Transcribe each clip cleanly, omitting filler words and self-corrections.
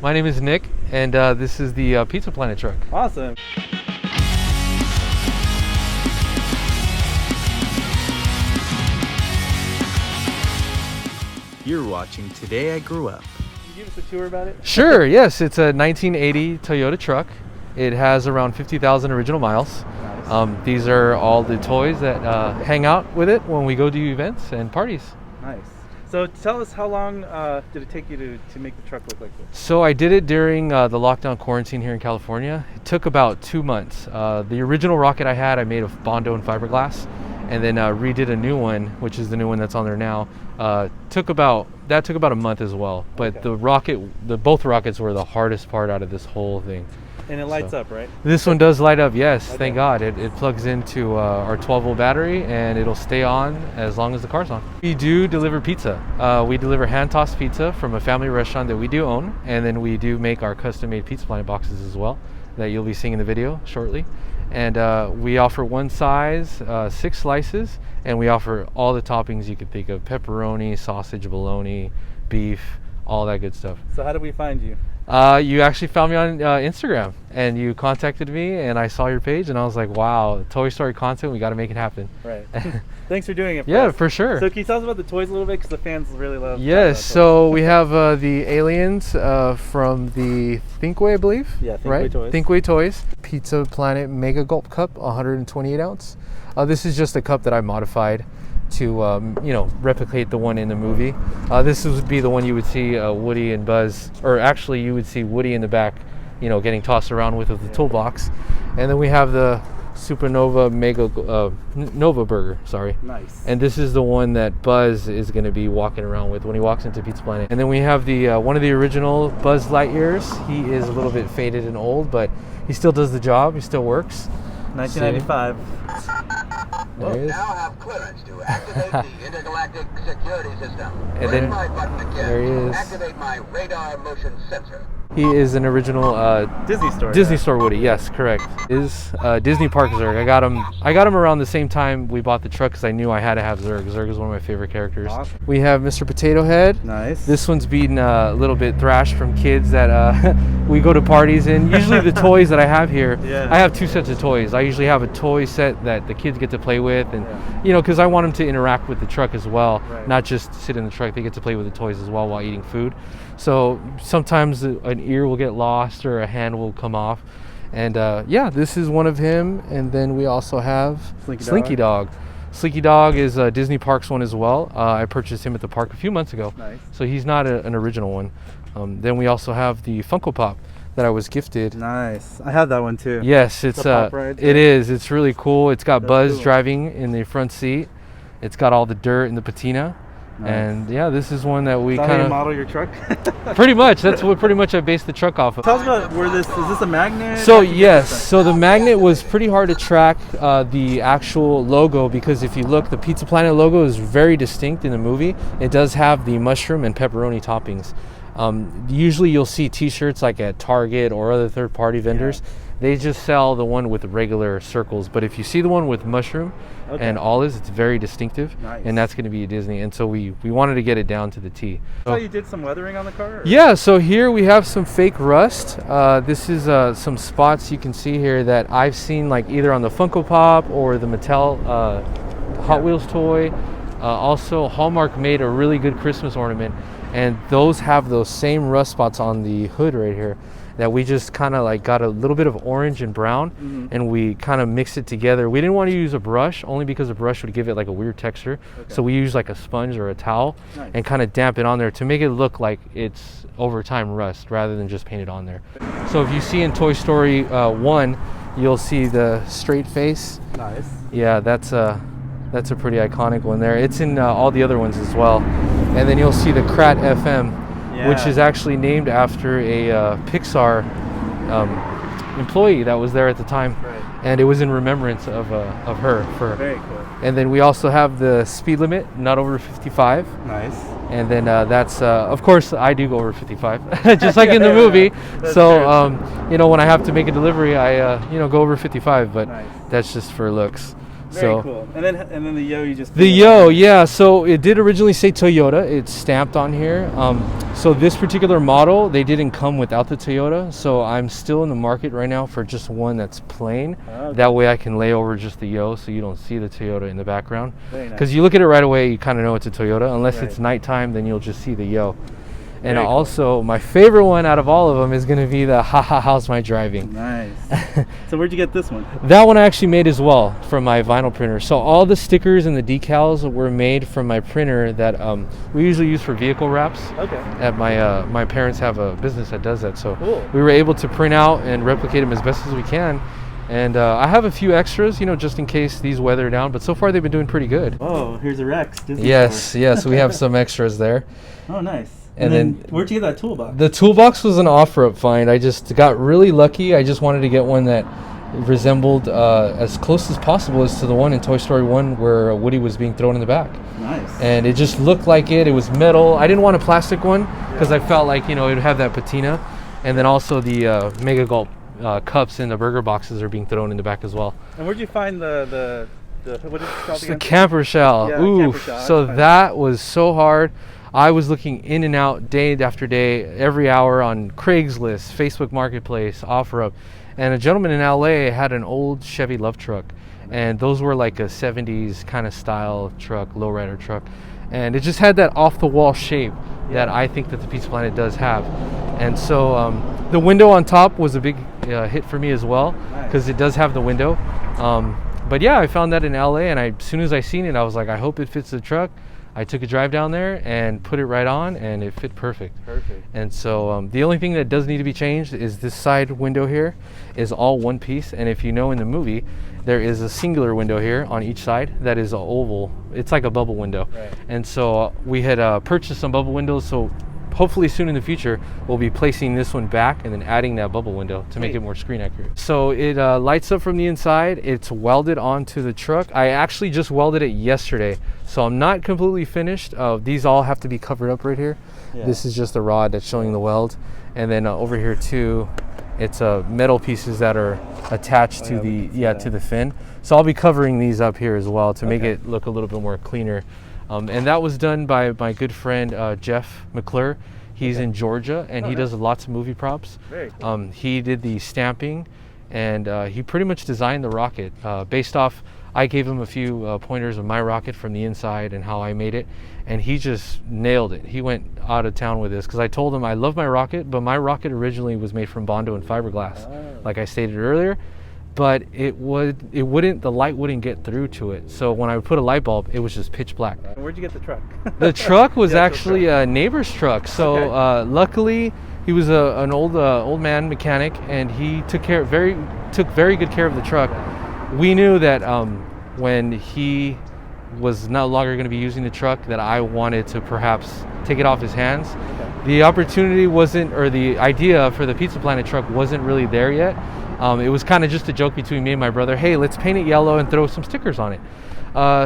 My name is Nick, and this is the Pizza Planet truck. Awesome. You're watching Today I Grew Up. Can you give us a tour about it? Sure, yes. It's a 1980 Toyota truck. It has around 50,000 original miles. Nice. These are all the toys that hang out with it when we go to events and parties. Nice. So tell us, how long did it take you to make the truck look like this? So I did it during the lockdown quarantine here in California. It took about 2 months. The original rocket I had, I made of Bondo and fiberglass, and then redid a new one, which is the new one that's on there now. Took about a month as well. But Okay. both rockets were the hardest part out of this whole thing. And it lights up, right? This one does light up, yes. Okay. Thank God. It plugs into our 12-volt battery, and it'll stay on as long as the car's on. We do deliver pizza. We deliver hand-tossed pizza from a family restaurant that we do own, and then we do make our custom-made Pizza Planet boxes as well that you'll be seeing in the video shortly. And we offer one size, 6 slices, and we offer all the toppings you could think of: pepperoni, sausage, bologna, beef, all that good stuff. So how did we find you? You actually found me on Instagram, and you contacted me, and I saw your page, and I was like, wow, Toy Story content, we got to make it happen. Right. Thanks for doing it for Yeah, us. for sure. So can you tell us about the toys a little bit, because the fans really love Yes, so we have the aliens from the Thinkway, I believe. Yeah, Thinkway right? Toys. Thinkway Toys. Pizza Planet Mega Gulp Cup, 128 ounce. This is just a cup that I modified to replicate the one in the movie. This would be the one you would see Woody and Buzz, or actually you would see Woody in the back, getting tossed around with the toolbox. And then we have the Supernova Mega Nova Burger, sorry. Nice. And this is the one that Buzz is going to be walking around with when he walks into Pizza Planet. And then we have the one of the original Buzz Lightyears. He is a little bit faded and old, but he still does the job. He still works. 1995. There he is. Now have clearance to activate the intergalactic security system. And then Press my button again. there he is. Activate my radar motion sensor. He is an original Disney store. Woody. Yes, correct. Is Disney Park Zurg. I got him around the same time we bought the truck because I knew I had to have Zurg. Zurg is one of my favorite characters. Awesome. We have Mr. Potato Head. Nice. This one's being a little bit thrashed from kids that we go to parties in. Usually the toys that I have here, Yeah. I have 2 sets of toys. I usually have a toy set that the kids get to play with, and because I want them to interact with the truck as well, Right. not just sit in the truck. They get to play with the toys as well while eating food. So sometimes an ear will get lost or a hand will come off. And this is one of him. And then we also have Slinky Dog. Slinky Dog is a Disney Parks one as well. I purchased him at the park a few months ago. Nice. So he's not an original one. Then we also have the Funko Pop that I was gifted. Nice. I have that one too. Yes, it's pop ride, it is. It's really cool. It's got That's Buzz cool. driving in the front seat. It's got all the dirt and the patina. Nice. And this is one that we Is that how kind you of model your truck? pretty much. That's what pretty much I based the truck off of. Tell us about is this a magnet? So How'd you get yes, this so the magnet was pretty hard to track the actual logo, because if you look, the Pizza Planet logo is very distinct in the movie. It does have the mushroom and pepperoni toppings. Usually you'll see t-shirts like at Target or other third-party vendors. They just sell the one with regular circles, but if you see the one with mushroom and olives, it's very distinctive. Nice. And that's going to be a Disney. And so we wanted to get it down to the T. So you did some weathering on the car? Or? Yeah, so here we have some fake rust. This is some spots you can see here that I've seen, like either on the Funko Pop or the Mattel Hot Wheels toy. Also, Hallmark made a really good Christmas ornament, and those have those same rust spots on the hood right here that we just kind of like got a little bit of orange and brown, and we kind of mixed it together. We didn't want to use a brush, only because a brush would give it like a weird texture. So we used like a sponge or a towel and kind of damp it on there to make it look like it's over time rust rather than just painted on there. So if you see in Toy Story 1, you'll see the straight face. Nice. Yeah, that's a pretty iconic one there. It's in all the other ones as well. And then you'll see the Krat FM, which is actually named after a Pixar employee that was there at the time. Right. And it was in remembrance of her. Very cool. And then we also have the speed limit, not over 55. Nice. And then that's, of course, I do go over 55, just like in the movie. That's So, when I have to make a delivery, I, go over 55, but Nice. that's just for looks. Very cool. And then the yo you just The yo, yeah. So it did originally say Toyota. It's stamped on here. So this particular model, they didn't come without the Toyota. So I'm still in the market right now for just one that's plain. Okay. That way I can lay over just the yo, so you don't see the Toyota in the background. Very nice. Because you look at it right away, you kind of know it's a Toyota. Unless Right. it's nighttime, then you'll just see the yo. And Very cool. also, my favorite one out of all of them is going to be the haha, how's my driving? Nice. So where'd you get this one? That one I actually made as well from my vinyl printer. So all the stickers and the decals were made from my printer that we usually use for vehicle wraps. Okay. At my parents have a business that does that. So Cool. we were able to print out and replicate them as best as we can. And I have a few extras, just in case these weather down. But so far they've been doing pretty good. Oh, here's a Rex. Disney Yes, store. yes, we have some extras there. Oh, nice. And then where'd you get that toolbox? The toolbox was an OfferUp find. I just got really lucky. I just wanted to get one that resembled as close as possible as to the one in Toy Story 1 where Woody was being thrown in the back. Nice. And it just looked like it. It was metal. I didn't want a plastic one because I felt like, it would have that patina. And then also the Mega Gulp cups in the burger boxes are being thrown in the back as well. And where'd you find the what is it called It's the again? camper shell. Yeah, Ooh, camper shell. so that was so hard. I was looking in and out day after day, every hour on Craigslist, Facebook Marketplace, OfferUp. And a gentleman in LA had an old Chevy Love truck. And those were like a 70s kind of style truck, lowrider truck. And it just had that off-the-wall shape that I think that the Pizza Planet does have. And so the window on top was a big hit for me as well, because it does have the window. But yeah, I found that in LA, and as soon as I seen it, I was like, I hope it fits the truck. I took a drive down there and put it right on, and it fit perfect. Perfect. And so the only thing that does need to be changed is this side window here is all one piece. And if you know in the movie, there is a singular window here on each side that is an oval. It's like a bubble window. Right. And so we had purchased some bubble windows. So hopefully soon in the future, we'll be placing this one back and then adding that bubble window to make it more screen accurate. So it lights up from the inside. It's welded onto the truck. I actually just welded it yesterday, so I'm not completely finished. These all have to be covered up right here. Yeah. This is just a rod that's showing the weld. And then over here too, it's metal pieces that are attached to to the fin. So I'll be covering these up here as well to make it look a little bit more cleaner. And that was done by my good friend Jeff McClure. He's in Georgia, and he does lots of movie props. Very cool. He did the stamping, and he pretty much designed the rocket based off. I gave him a few pointers of my rocket from the inside and how I made it, and he just nailed it. He went out of town with this because I told him I love my rocket, but my rocket originally was made from Bondo and fiberglass, like I stated earlier. But the light wouldn't get through to it. So when I would put a light bulb, it was just pitch black. Where'd you get the truck? The truck was The actual actually a neighbor's truck. So luckily, he was an old man mechanic, and he took very good care of the truck. We knew that when he was no longer going to be using the truck, that I wanted to perhaps take it off his hands. The opportunity wasn't, or the idea for the Pizza Planet truck wasn't really there yet. It was kind of just a joke between me and my brother. Hey, let's paint it yellow and throw some stickers on it.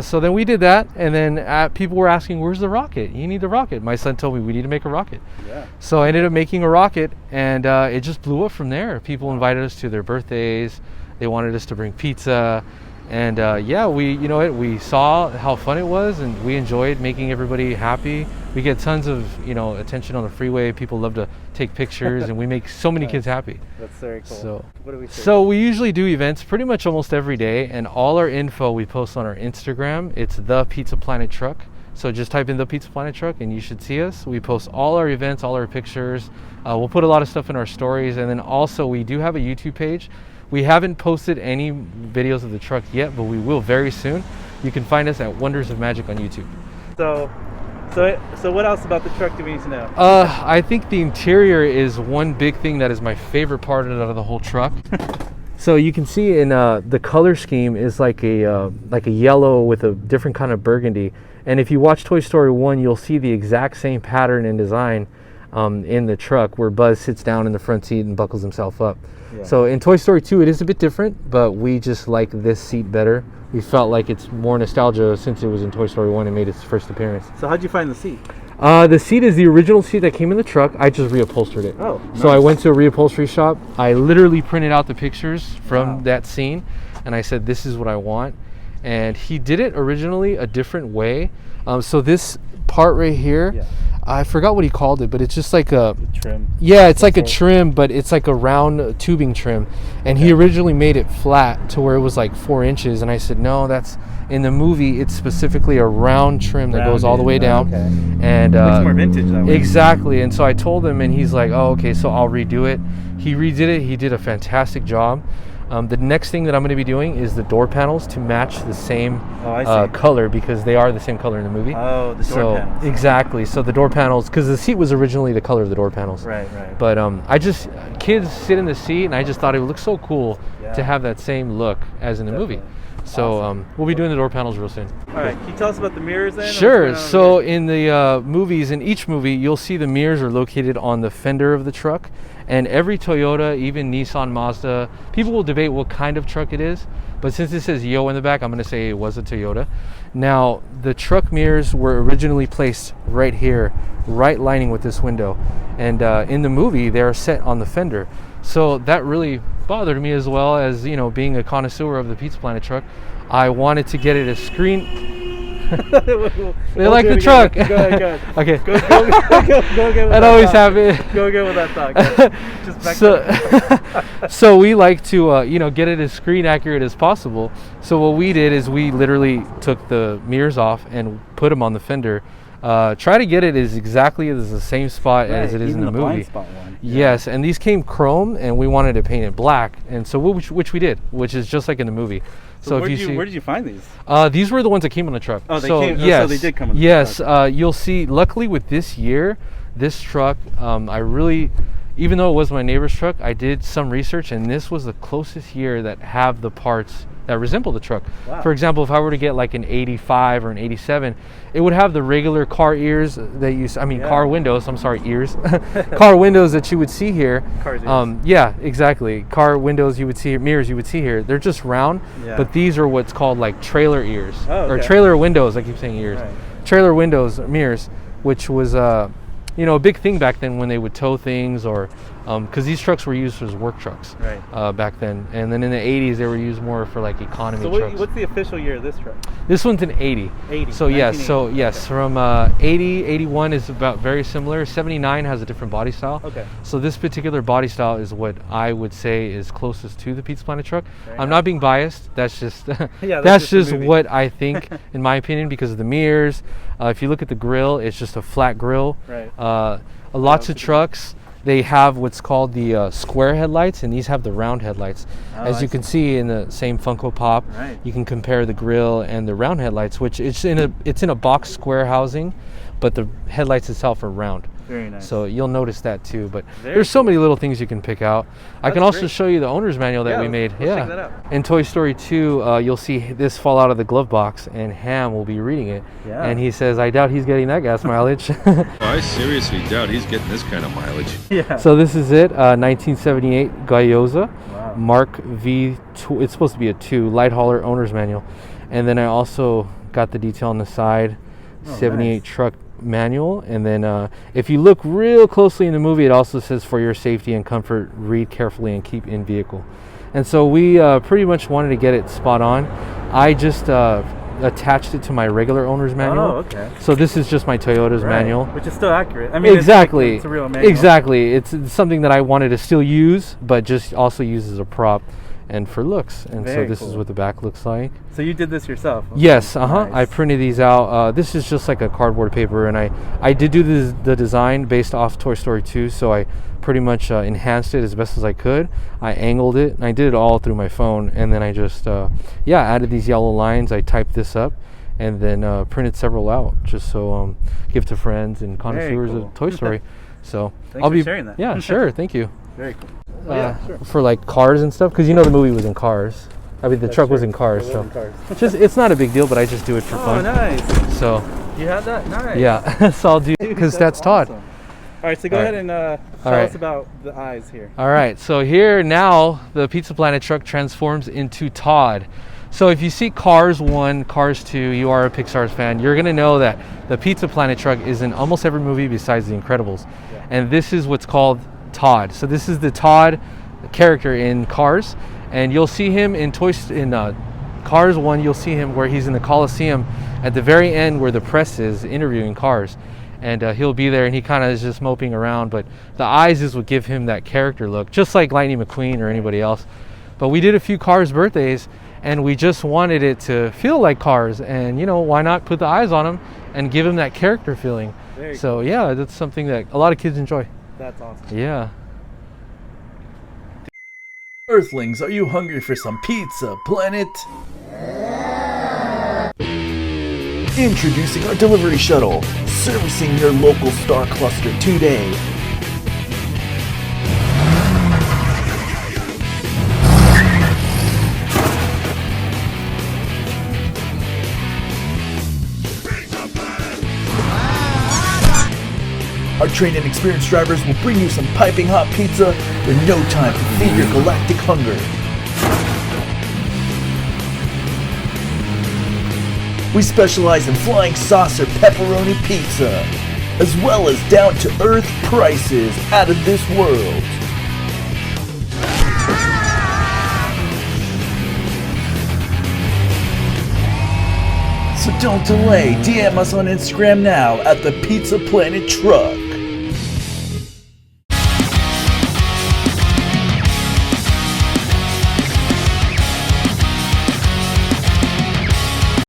So then we did that, and then people were asking, where's the rocket? You need the rocket. My son told me we need to make a rocket. Yeah. So I ended up making a rocket, and it just blew up from there. People invited us to their birthdays. They wanted us to bring pizza. And we saw how fun it was, and we enjoyed making everybody happy. We get tons of attention on the freeway. People love to take pictures, and we make so many kids happy. That's very cool. So what do we say? So we usually do events pretty much almost every day, and all our info we post on our Instagram. It's the Pizza Planet Truck. So just type in the Pizza Planet Truck, and you should see us. We post all our events, all our pictures. We'll put a lot of stuff in our stories, and then also we do have a YouTube page. We haven't posted any videos of the truck yet, but we will very soon. You can find us at Wonders of Magic on YouTube. So what else about the truck do we need to know? I think the interior is one big thing that is my favorite part of the whole truck. So you can see in the color scheme is like a yellow with a different kind of burgundy. And if you watch Toy Story 1, you'll see the exact same pattern and design in the truck, where Buzz sits down in the front seat and buckles himself up. Yeah. So in Toy Story 2, it is a bit different, but we just like this seat better. We felt like it's more nostalgia since it was in Toy Story 1 and made its first appearance. So how'd you find the seat? The seat is the original seat that came in the truck. I just reupholstered it. Oh, nice. So I went to a reupholstery shop. I literally printed out the pictures from that scene, and I said, this is what I want. and he did it originally a different way. So this part right here, I forgot what he called it, but it's just like a trim. Yeah, it's like a trim, but it's like a round tubing trim. And he originally made it flat to where it was like 4 inches. And I said, no, that's in the movie. It's specifically a round trim that goes all the way down. And looks more vintage that way. Exactly. And so I told him, and he's like, oh, okay, so I'll redo it. He redid it. He did a fantastic job. The next thing that I'm going to be doing is the door panels to match the same color, because they are the same color in the movie. Oh, the door panels. Exactly. So the door panels, because the seat was originally the color of the door panels. Right. But kids sit in the seat, and I just thought it would look so cool to have that same look as in the movie. So we'll be doing the door panels real soon. All right. Can you tell us about the mirrors then? Sure. So in the movies, in each movie, you'll see the mirrors are located on the fender of the truck. And every Toyota, even Nissan, Mazda, people will debate what kind of truck it is. But since it says Yo in the back, I'm going to say it was a Toyota. Now, the truck mirrors were originally placed right here, right lining with this window. And in the movie, they are set on the fender. So that really bothered me, as well as, you know, being a connoisseur of the Pizza Planet truck. I wanted to get it a screen. They like the truck. Go ahead. Okay. Go again. I'd always have it. Go again with that thought. Just back so we like to, get it as screen accurate as possible. So what we did is we literally took the mirrors off and put them on the fender. Try to get it as exactly as the same spot as it is in the movie. Blind spot one. Yes, and these came chrome, and we wanted to paint it black, and so which we did, which is just like in the movie. So where did you find these? These were the ones that came on the truck. Oh, they came. Yes, so they did come on the truck. You'll see. Luckily, with this truck, I really, even though it was my neighbor's truck, I did some research, and this was the closest year that have the parts that resemble the truck. Wow. For example, if I were to get like an 85 or an 87, it would have the regular car ears that car windows, I'm sorry, ears. Car windows that you would see here. Cars ears. Yeah, exactly. Car windows you would see here, mirrors you would see here. They're just round, but these are what's called like trailer ears. Or trailer windows, I keep saying ears. Right. Trailer windows, mirrors, which was a big thing back then when they would tow things, or because these trucks were used as work trucks back then. And then in the 80s, they were used more for like economy trucks. What's the official year of this truck? This one's an 80. 80. So yes, from 80, 81 is about very similar. 79 has a different body style. Okay. So this particular body style is what I would say is closest to the Pizza Planet truck. I'm not being biased. That's just that's just what I think, in my opinion, because of the mirrors. If you look at the grill, it's just a flat grill. Right. Lots of trucks, they have what's called the square headlights, and these have the round headlights. As you can see in the same Funko Pop, you can compare the grill and the round headlights, which it's in a box square housing, but the headlights itself are round. Very nice. So you'll notice that too. But there's so many little things you can pick out. I can also show you the owner's manual that we made. Let's check that out. In Toy Story 2, you'll see this fall out of the glove box, and Ham will be reading it. Yeah. And he says, I doubt he's getting that gas mileage. I seriously doubt he's getting this kind of mileage. Yeah. So this is it, 1978 Gyoza. Wow. Mark V, it's supposed to be a 2, light hauler owner's manual. And then I also got the detail on the side, 78 truck manual. And then if you look real closely in the movie, it also says, for your safety and comfort, read carefully and keep in vehicle. And so we pretty much wanted to get it spot on. I just attached it to my regular owner's manual. Oh, okay. So this is just my Toyota's manual, which is still accurate. I mean, exactly. It's a real manual. Exactly. It's something that I wanted to still use, but just also use as a prop and for looks. And so this is what the back looks like. So you did this yourself? Yes. Nice. I printed these out. This is just like a cardboard paper, and I did do the design based off Toy Story 2, so I pretty much enhanced it as best as I could. I angled it, and I did it all through my phone, and then I just added these yellow lines. I typed this up and then printed several out, just so give to friends and connoisseurs of Toy Story. So Thanks for sharing that. Yeah, sure. Thank you. Very cool. Sure. For like cars and stuff, because the movie was in cars. I mean, the truck was in cars, so it's not a big deal, but I just do it for fun. Oh, nice. So you had that? Nice. Yeah, so I'll do, because that's Todd. Awesome. All right, so go ahead and tell us about the eyes here. All right, so here now the Pizza Planet truck transforms into Todd. So if you see Cars 1, Cars 2, you are a Pixar fan, you're going to know that the Pizza Planet truck is in almost every movie besides The Incredibles. Yeah. And this is what's called Todd. So this is the Todd character in Cars, and you'll see him in Cars 1, you'll see him where he's in the Coliseum at the very end where the press is interviewing cars. And he'll be there, and he kind of is just moping around. But the eyes is what give him that character look, just like Lightning McQueen or anybody else. But we did a few Cars birthdays, and we just wanted it to feel like Cars. And, you know, why not put the eyes on him and give him that character feeling? So, yeah, that's something that a lot of kids enjoy. That's awesome. Yeah. Earthlings, are you hungry for some pizza, planet? Introducing our delivery shuttle, servicing your local star cluster today. Our trained and experienced drivers will bring you some piping hot pizza in no time to feed your galactic hunger. We specialize in flying saucer pepperoni pizza, as well as down-to-earth prices out of this world. So don't delay, DM us on Instagram now at the Pizza Planet Truck.